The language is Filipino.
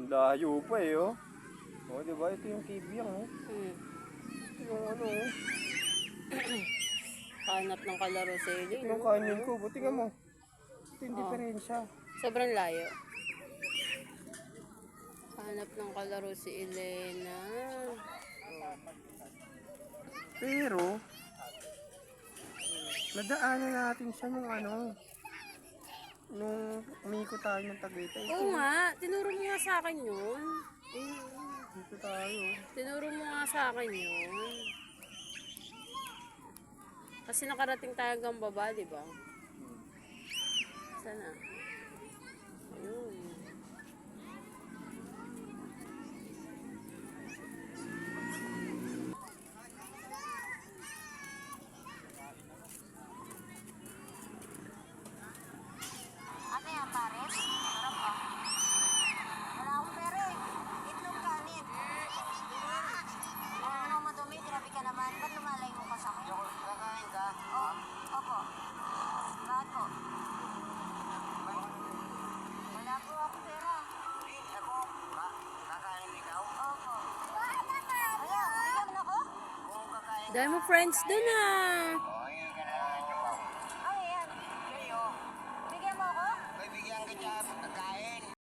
Layo pa eh, oh. Oh, di ba? Ito yung kibyang, oh. Ito yung ano, oh. Hanap ng kalaro si Ito Elaine. yung kanin ko. Buti nga mo. Ito yung diferensya. Sobrang layo. Hanap ng kalaro si Elena. Pero, nadaanan natin siya nung ano, nung umiko tayo ng Tagaytay. Oo nga, tinuro mo nga sa akin yun. Dito tayo. Tinuro mo nga sa akin yun. Kasi nakarating tayo hanggang baba, di ba? Sana. Ayun. Ano yan, pares? Sarap ah. Wala akong pera eh. Itlog kanin. Ano naman madumi? Grabe ka naman. Ba't lumalayo ka sa akin? Kakain ka? Oo. Opo. Bakit po? Wala po akong pera. Ako? Kakain ikaw? Opo. Ayan, bigyan mo ako? Kung kakain Dahil mo friends dun ah. Ano yan? Bigyan mo ako? Bibigyan ka dyan.